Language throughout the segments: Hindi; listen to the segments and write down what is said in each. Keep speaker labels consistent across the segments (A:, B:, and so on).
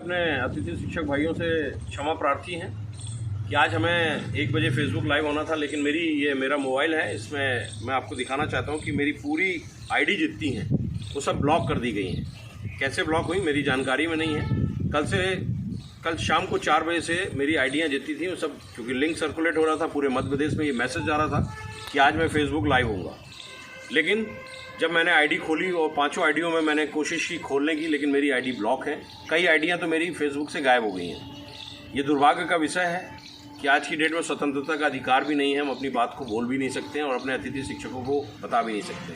A: अपने अतिथि शिक्षक भाइयों से क्षमा प्रार्थी हैं कि आज हमें 1 बजे फेसबुक लाइव होना था, लेकिन मेरा मोबाइल है, इसमें मैं आपको दिखाना चाहता हूं कि मेरी पूरी आईडी जितनी हैं वो सब ब्लॉक कर दी गई हैं। कैसे ब्लॉक हुई मेरी जानकारी में नहीं है। कल शाम को 4 बजे से मेरी आईडियाँ जितनी थी वो सब, क्योंकि लिंक सर्कुलेट हो रहा था पूरे मध्य प्रदेश में, ये मैसेज जा रहा था कि आज मैं फेसबुक लाइव होऊंगा। लेकिन जब मैंने आईडी खोली और 5 आईडियों में मैंने कोशिश की खोलने की, लेकिन मेरी आईडी ब्लॉक है। कई आईडियाँ तो मेरी फेसबुक से गायब हो गई हैं। ये दुर्भाग्य का विषय है कि आज की डेट में स्वतंत्रता का अधिकार भी नहीं है, हम अपनी बात को बोल भी नहीं सकते हैं और अपने अतिथि शिक्षकों को बता भी नहीं सकते।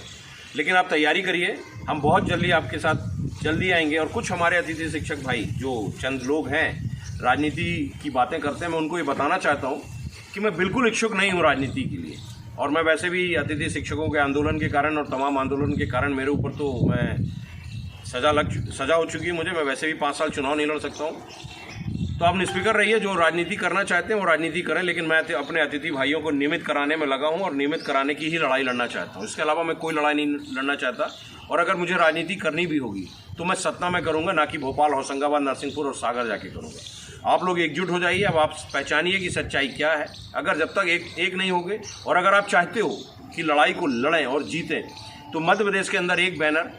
A: लेकिन आप तैयारी करिए, हम बहुत जल्दी आपके साथ जल्दी आएंगे। और कुछ हमारे अतिथि शिक्षक भाई जो चंद लोग हैं राजनीति की बातें करते हैं, मैं उनको ये बताना चाहता हूँ कि मैं बिल्कुल इच्छुक नहीं हूँ राजनीति के लिए। और मैं वैसे भी अतिथि शिक्षकों के आंदोलन के कारण और तमाम आंदोलन के कारण मेरे ऊपर तो सज़ा हो चुकी है मुझे। मैं वैसे भी 5 साल चुनाव नहीं लड़ सकता हूँ। तो आप निष्फिक्र रहिए, जो राजनीति करना चाहते हैं वो राजनीति करें, लेकिन मैं अपने अतिथि भाइयों को नियमित कराने में लगा हूँ और नियमित कराने की ही लड़ाई लड़ना चाहता हूँ। इसके अलावा मैं कोई लड़ाई नहीं लड़ना चाहता। और अगर मुझे राजनीति करनी भी होगी तो मैं सतना में करूँगा, ना कि भोपाल, होशंगाबाद, नरसिंहपुर और सागर जाके करूँगा। आप लोग एकजुट हो जाइए। अब आप पहचानिए कि सच्चाई क्या है। अगर जब तक एक नहीं होंगे और अगर आप चाहते हो कि लड़ाई को लड़ें और जीतें, तो मध्य प्रदेश के अंदर एक बैनर,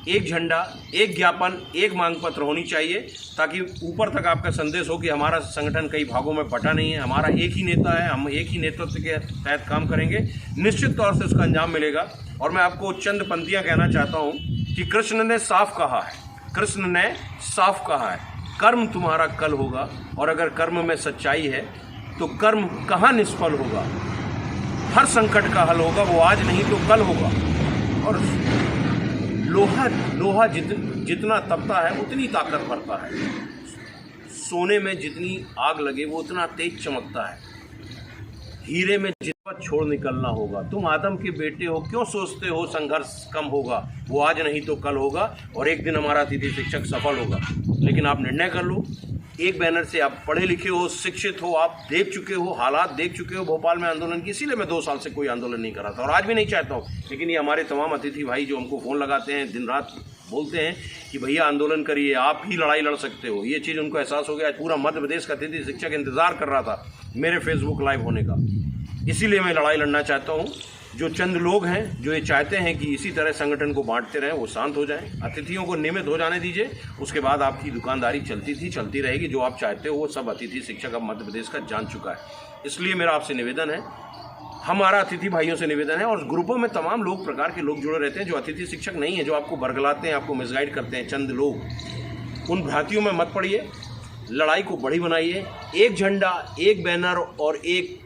A: एक झंडा, एक ज्ञापन, एक मांग पत्र होनी चाहिए, ताकि ऊपर तक आपका संदेश हो कि हमारा संगठन कई भागों में बटा नहीं है, हमारा एक ही नेता है, हम एक ही नेतृत्व के तहत काम करेंगे। निश्चित तौर से उसका अंजाम मिलेगा। और मैं आपको चंद पंक्तियां कहना चाहता हूं कि कृष्ण ने साफ कहा है, कृष्ण ने साफ कहा है, कर्म तुम्हारा कल होगा। और अगर कर्म में सच्चाई है तो कर्म कहाँ निष्फल होगा। हर संकट का हल होगा, वो आज नहीं तो कल होगा। और लोहा जितना तपता है उतनी ताकत भरता है। सोने में जितनी आग लगे वो उतना तेज चमकता है। हीरे में जितना छोड़ निकलना होगा। तुम आदम के बेटे हो, क्यों सोचते हो संघर्ष कम होगा। वो आज नहीं तो कल होगा और एक दिन हमारा अतिथि शिक्षक सफल होगा। लेकिन आप निर्णय कर लो। एक बैनर से आप पढ़े लिखे हो, शिक्षित हो, आप देख चुके हो, हालात देख चुके हो भोपाल में आंदोलन की। इसीलिए मैं 2 साल से कोई आंदोलन नहीं कर रहा था और आज भी नहीं चाहता हूँ। लेकिन ये हमारे तमाम अतिथि भाई जो हमको फ़ोन लगाते हैं, दिन रात बोलते हैं कि भैया आंदोलन करिए, आप ही लड़ाई लड़ सकते हो। ये चीज़ उनको एहसास हो गया। पूरा मध्य प्रदेश का अतिथि शिक्षक इंतजार कर रहा था मेरे फेसबुक लाइव होने का। इसीलिए मैं लड़ाई लड़ना चाहता हूँ। जो चंद लोग हैं जो ये चाहते हैं कि इसी तरह संगठन को बांटते रहें, वो शांत हो जाएं। अतिथियों को नियमित हो जाने दीजिए, उसके बाद आपकी दुकानदारी चलती रहेगी। जो आप चाहते हो वो सब अतिथि शिक्षक अब मध्य प्रदेश का जान चुका है। इसलिए मेरा आपसे निवेदन है, हमारा अतिथि भाइयों से निवेदन है। और ग्रुपों में तमाम प्रकार के लोग जुड़े रहते हैं जो अतिथि शिक्षक नहीं है, जो आपको बरगलाते हैं, आपको मिसगाइड करते हैं। चंद लोग, उन भ्रांतियों में मत पड़िए। लड़ाई को बड़ी बनाइए। एक झंडा, एक बैनर और एक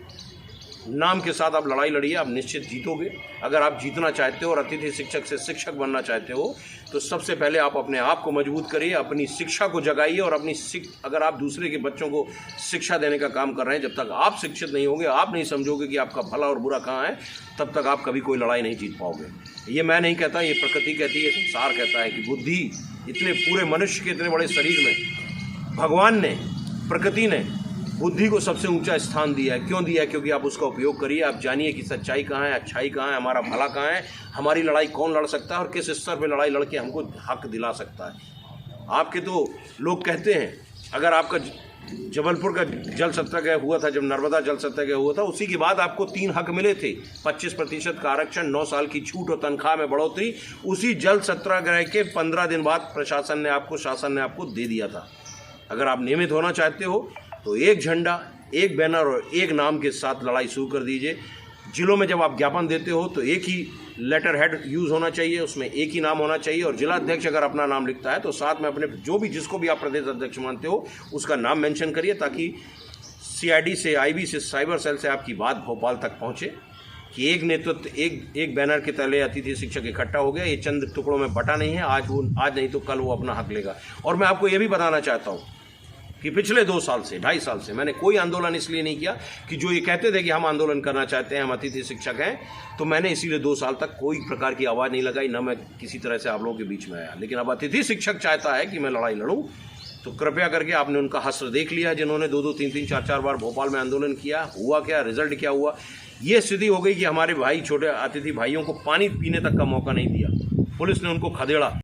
A: नाम के साथ आप लड़ाई लड़िए, आप निश्चित जीतोगे। अगर आप जीतना चाहते हो और अतिथि शिक्षक से शिक्षक बनना चाहते हो तो सबसे पहले आप अपने आप को मजबूत करिए, अपनी शिक्षा को जगाइए। और अगर आप दूसरे के बच्चों को शिक्षा देने का काम कर रहे हैं, जब तक आप शिक्षित नहीं होंगे, आप नहीं समझोगे कि आपका भला और बुरा कहाँ है, तब तक आप कभी कोई लड़ाई नहीं जीत पाओगे। ये मैं नहीं कहता, ये प्रकृति कहती है, संसार कहता है कि बुद्धि, इतने पूरे मनुष्य के इतने बड़े शरीर में भगवान ने, प्रकृति ने बुद्धि को सबसे ऊंचा स्थान दिया है। क्यों दिया है? क्योंकि आप उसका उपयोग करिए। आप जानिए कि सच्चाई कहाँ है, अच्छाई कहाँ है, हमारा भला कहाँ है, हमारी लड़ाई कौन लड़ सकता है और किस स्तर पे लड़ाई लड़के हमको हक दिला सकता है। आपके तो लोग कहते हैं, अगर आपका जबलपुर का जल सत्याग्रह हुआ था, जब नर्मदा जल सत्याग्रह हुआ था, उसी के बाद आपको 3 हक मिले थे। 25% का आरक्षण, 9 साल की छूट और तनख्वाह में बढ़ोतरी। उसी जल सत्याग्रह के 15 दिन बाद शासन ने आपको दे दिया था। अगर आप नियमित होना चाहते हो तो एक झंडा, एक बैनर और एक नाम के साथ लड़ाई शुरू कर दीजिए। जिलों में जब आप ज्ञापन देते हो तो एक ही लेटर हेड यूज़ होना चाहिए, उसमें एक ही नाम होना चाहिए। और जिला अध्यक्ष अगर अपना नाम लिखता है तो साथ में अपने जिसको भी आप प्रदेश अध्यक्ष मानते हो उसका नाम मेंशन करिए, ताकि CID से, IB से, साइबर सेल से आपकी बात भोपाल तक पहुँचे कि एक नेतृत्व, एक बैनर के तले अतिथि शिक्षक इकट्ठा हो गया। ये चंद टुकड़ों में बटा नहीं है। आज नहीं तो कल वो अपना हक लेगा। और मैं आपको ये भी बताना चाहता हूँ कि पिछले 2 साल से, 2.5 साल से मैंने कोई आंदोलन इसलिए नहीं किया कि जो ये कहते थे कि हम आंदोलन करना चाहते हैं, हम अतिथि शिक्षक हैं, तो मैंने इसीलिए 2 साल तक कोई प्रकार की आवाज़ नहीं लगाई, ना मैं किसी तरह से आप लोगों के बीच में आया। लेकिन अब अतिथि शिक्षक चाहता है कि मैं लड़ाई लड़ूं, तो कृपया करके आपने उनका हश्र देख लिया, जिन्होंने 2-2, 3-3, 4-4 बार भोपाल में आंदोलन किया। हुआ क्या, रिजल्ट क्या हुआ? ये स्थिति हो गई कि हमारे भाई, छोटे अतिथि भाइयों को पानी पीने तक का मौका नहीं दिया। पुलिस ने उनको खदेड़ा।